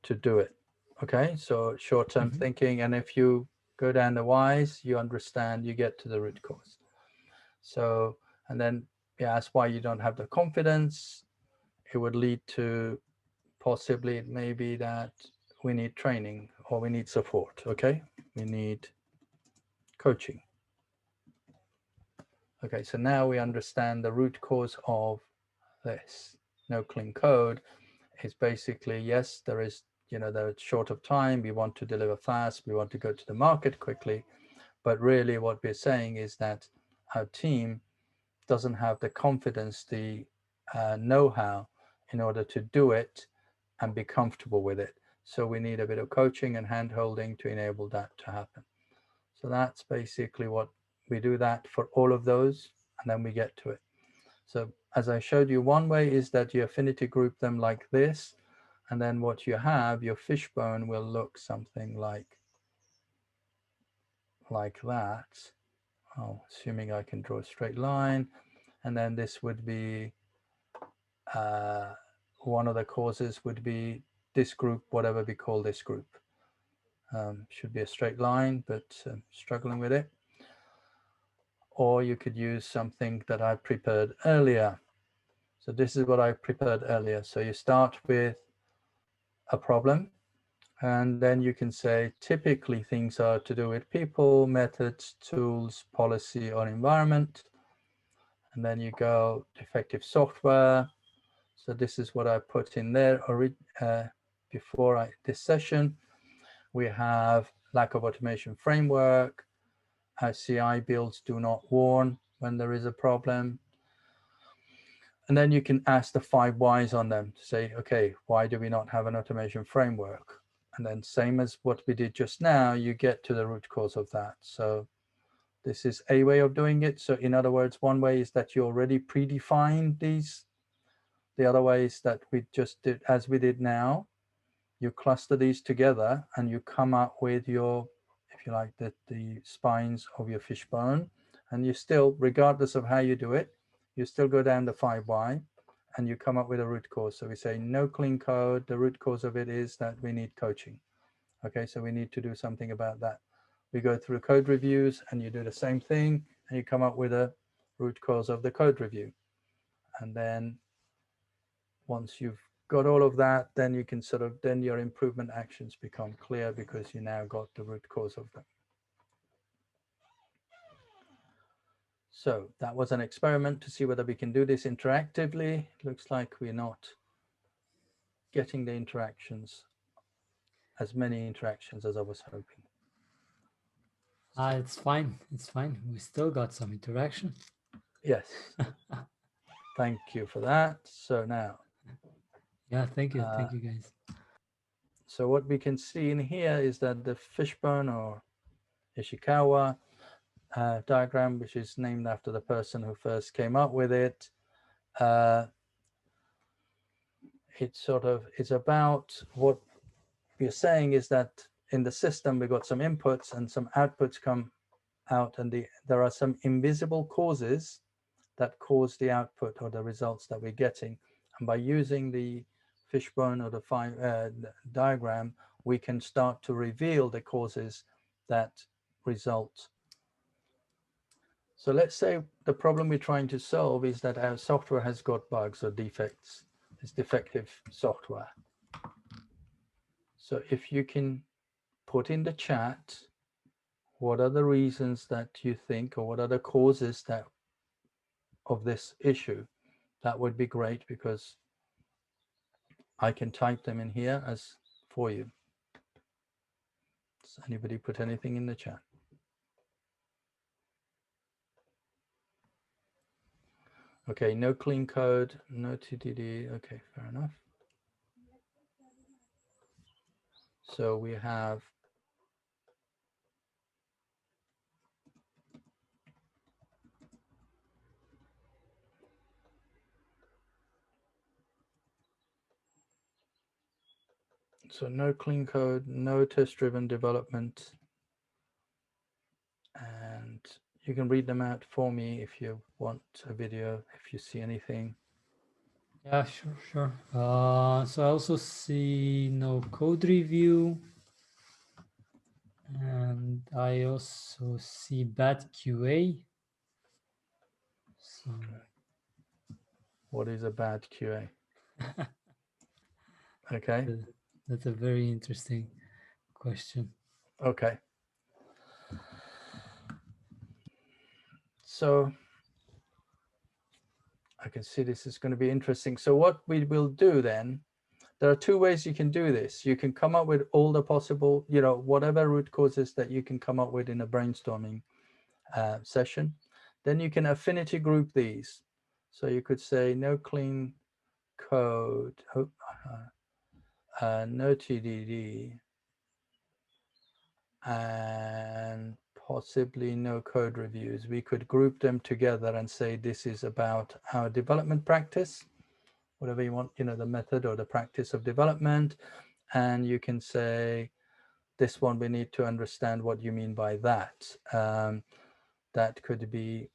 to do it. Okay, so short-term thinking, and if you go down the whys, you understand, you get to the root cause. So, and then you ask why you don't have the confidence. It would lead to possibly it may be that we need training or we need support. Okay, we need coaching. Okay, so now we understand the root cause of this. No clean code is basically, yes, there is, they're short of time. We want to deliver fast. We want to go to the market quickly. But really what we're saying is that our team doesn't have the confidence, the know-how in order to do it and be comfortable with it. So we need a bit of coaching and hand-holding to enable that to happen. So that's basically what we do that for all of those, and then we get to it. So as I showed you, one way is that you affinity group them like this, and then what you have, your fishbone will look something like that. Oh, assuming I can draw a straight line, and then this would be one of the causes would be this group, whatever we call this group. Should be a straight line, but struggling with it. Or you could use something that I prepared earlier. So this is what I prepared earlier. So you start with a problem, and then you can say typically things are to do with people, methods, tools, policy, or environment. and then you go defective software. So this is what I put in there before this session. We have lack of automation framework. CI builds do not warn when there is a problem. And then you can ask the 5 whys on them to say, okay, why do we not have an automation framework? And then same as what we did just now, you get to the root cause of that. So this is a way of doing it. So in other words, one way is that you already predefined these. The other way is that we just did, as we did now, you cluster these together and you come up with your, if you like, the spines of your fishbone. And you still, regardless of how you do it, you still go down the 5 why and you come up with a root cause. So we say no clean code. The root cause of it is that we need coaching. Okay, so we need to do something about that. We go through code reviews and you do the same thing and you come up with a root cause of the code review. And then once you've got all of that, then you can then your improvement actions become clear because you now got the root cause of them. So that was an experiment to see whether we can do this interactively. Looks like we're not getting the interactions, as many interactions as I was hoping. It's fine. It's fine. We still got some interaction. Yes. Thank you for that. So now. Yeah, thank you. Thank you, guys. So what we can see in here is that the fishbone or Ishikawa diagram, which is named after the person who first came up with it, it's about what we're saying is that in the system we got some inputs and some outputs come out, and there are some invisible causes that cause the output or the results that we're getting. And by using the fishbone or the diagram, we can start to reveal the causes that result. So let's say the problem we're trying to solve is that our software has got bugs or defects. It's defective software. So if you can put in the chat, what are the reasons that you think, or what are the causes that of this issue, that would be great, because I can type them in here as for you. Does anybody put anything in the chat? Okay, no clean code, no TDD. Okay, fair enough. So we have no clean code, no test-driven development, and you can read them out for me if you want a video, if you see anything. Yeah, sure. So I also see no code review, and I also see bad QA. So what is a bad QA? Okay, that's a very interesting question. Okay. So I can see this is going to be interesting. So what we will do then, there are 2 ways you can do this. You can come up with all the possible, whatever root causes that you can come up with in a brainstorming session. Then you can affinity group these. So you could say no clean code, no TDD, and possibly no code reviews. We could group them together and say this is about our development practice, whatever you want, the method or the practice of development. And you can say this one, we need to understand what you mean by that. That could be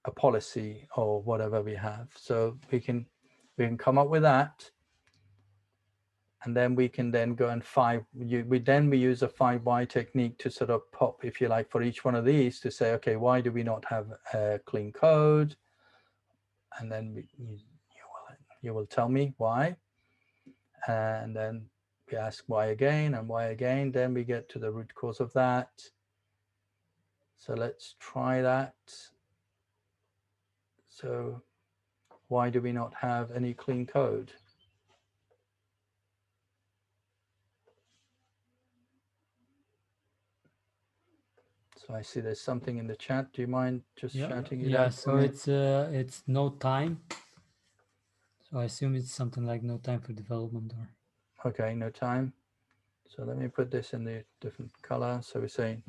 a policy or whatever we have. So we can come up with that. And then we can then go and we use a 5 why technique to sort of pop, if you like, for each one of these to say, okay, why do we not have a clean code? And then you will tell me why. And then we ask why again and why again. Then we get to the root cause of that. So let's try that. So why do we not have any clean code? So I see there's something in the chat. Do you mind just shouting it out? So it's no time. So I assume it's something like no time for development or. Okay, no time. So let me put this in the different color. So we're saying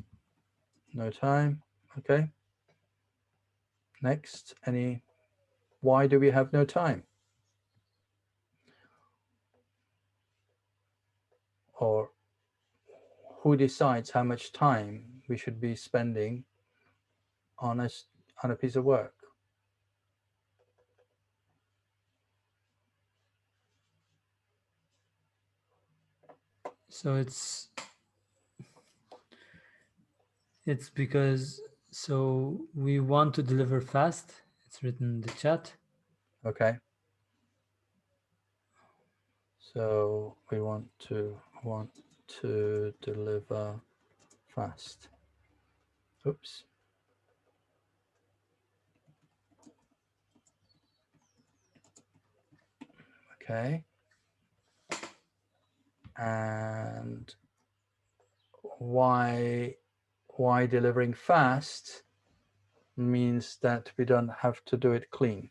no time. Okay. Next, why do we have no time? Or who decides how much time we should be spending on a piece of work? So it's because we want to deliver fast. It's written in the chat. Okay. So we want to deliver fast. Oops. Okay. And why delivering fast means that we don't have to do it clean.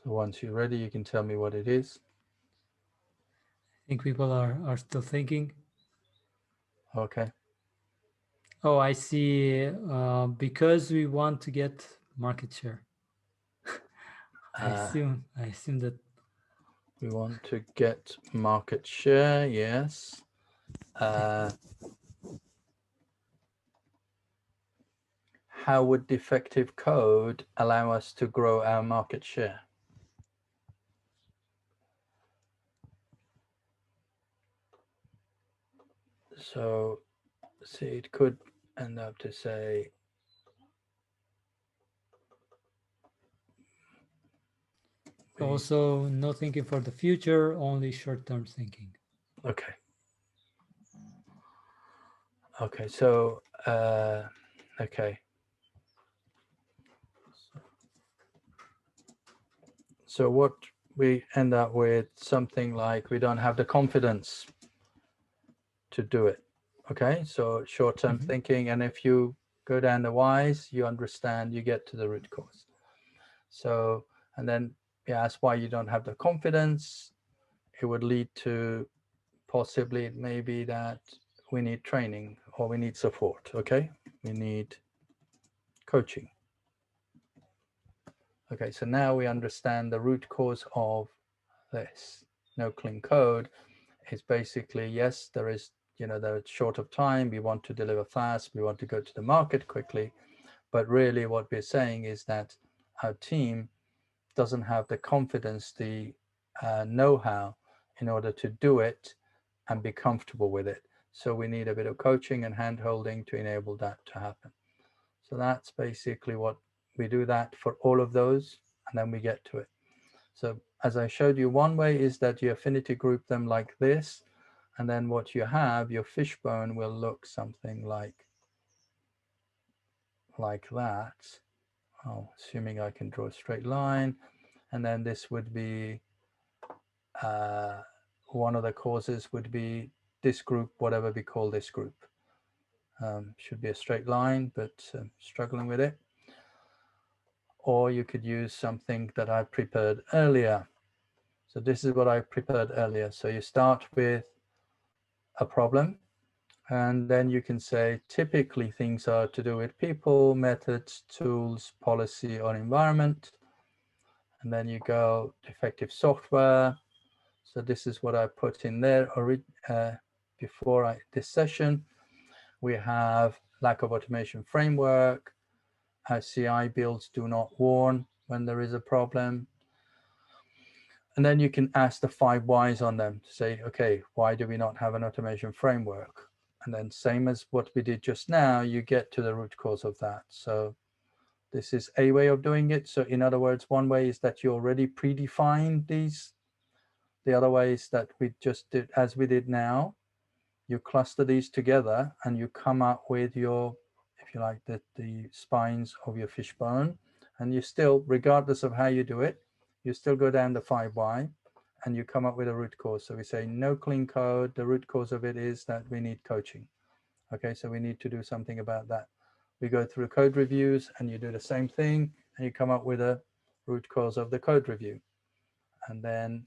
So once you're ready, you can tell me what it is. I think people are still thinking. Okay. Oh, I see. Because we want to get market share. I assume that we want to get market share. Yes. How would defective code allow us to grow our market share? So, see, it could end up to say, also no thinking for the future, only short-term thinking. Okay. Okay, so, okay. So what we end up with something like we don't have the confidence to do it. Okay, so short-term thinking, and if you go down the whys, you understand, you get to the root cause. So, and then you ask why you don't have the confidence. It would lead to possibly maybe that we need training or we need support. Okay, we need coaching. Okay, so now we understand the root cause of this. No clean code is basically, yes, there is, they're short of time. We want to deliver fast. We want to go to the market quickly. But really what we're saying is that our team doesn't have the confidence, the know-how in order to do it and be comfortable with it. So we need a bit of coaching and hand-holding to enable that to happen. So that's basically what we do, that for all of those, and then we get to it. So as I showed you, one way is that you affinity group them like this, and then what you have, your fishbone will look something like that. Oh, assuming I can draw a straight line. And then this would be, one of the causes would be this group, whatever we call this group. Should be a straight line, but struggling with it. Or you could use something that I prepared earlier. So this is what I prepared earlier. So you start with a problem, and then you can say typically things are to do with people, methods, tools, policy, or environment. And then you go defective software. So this is what I put in there before this session. We have lack of automation framework. CI builds do not warn when there is a problem. And then you can ask the 5 whys on them to say, okay, why do we not have an automation framework? And then same as what we did just now, you get to the root cause of that. So this is a way of doing it. So in other words, one way is that you already predefined these. The other way is that we just did, as we did now, you cluster these together and you come up with your, if you like, the spines of your fishbone. And you still, regardless of how you do it, you still go down the 5Y and you come up with a root cause. So we say no clean code. The root cause of it is that we need coaching. Okay, so we need to do something about that. We go through code reviews and you do the same thing and you come up with a root cause of the code review. And then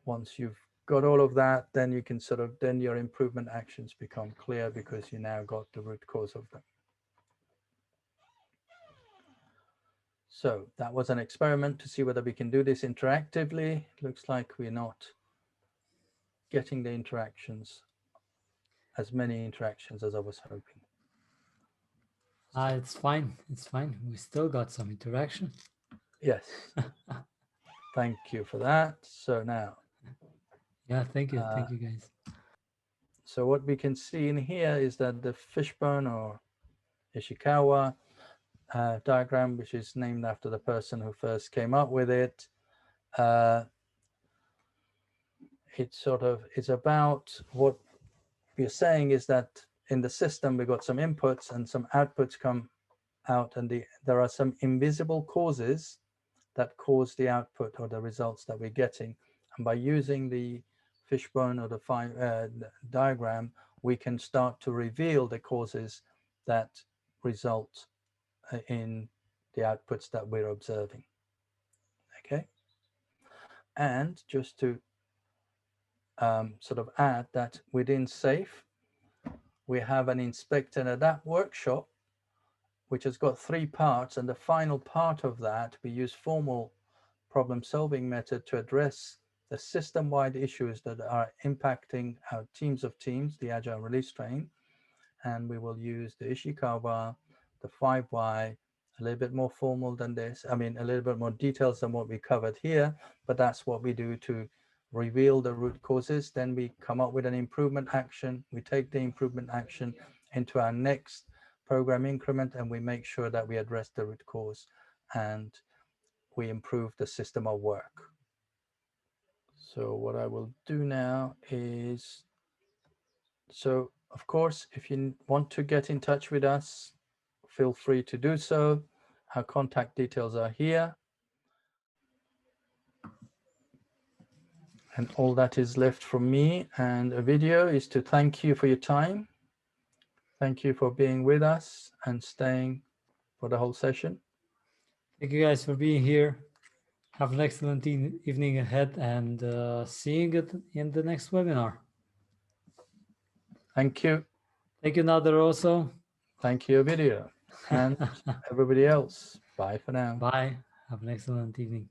once you've got all of that, then you can sort of, then your improvement actions become clear because you now got the root cause of them. So that was an experiment to see whether we can do this interactively. Looks like we're not getting the interactions, as many interactions as I was hoping. It's fine. It's fine. We still got some interaction. Yes. Thank you for that. So now. Yeah, thank you. Thank you, guys. So what we can see in here is that the fishbone or Ishikawa diagram, which is named after the person who first came up with it, it's about what we're saying is that in the system, we've got some inputs and some outputs come out, and there are some invisible causes that cause the output or the results that we're getting. And by using the fishbone or the diagram, we can start to reveal the causes that result in the outputs that we're observing. Okay. And just to sort of add that within SAFe, we have an inspect and adapt workshop, which has got 3 parts. And the final part of that, we use formal problem solving method to address the system-wide issues that are impacting our teams of teams, the Agile release train. And we will use the Ishikawa, the 5Y, a little bit more formal than this. I mean, a little bit more details than what we covered here, but that's what we do to reveal the root causes. Then we come up with an improvement action. We take the improvement action into our next program increment, and we make sure that we address the root cause and we improve the system of work. So what I will do now is, so of course, if you want to get in touch with us, feel free to do so. Our contact details are here. And all that is left from me and a video is to thank you for your time. Thank you for being with us and staying for the whole session. Thank you guys for being here. Have an excellent evening ahead, and seeing it in the next webinar. Thank you. Thank you, Nader, also. Thank you, video. And everybody else, bye for now. Bye. Have an excellent evening.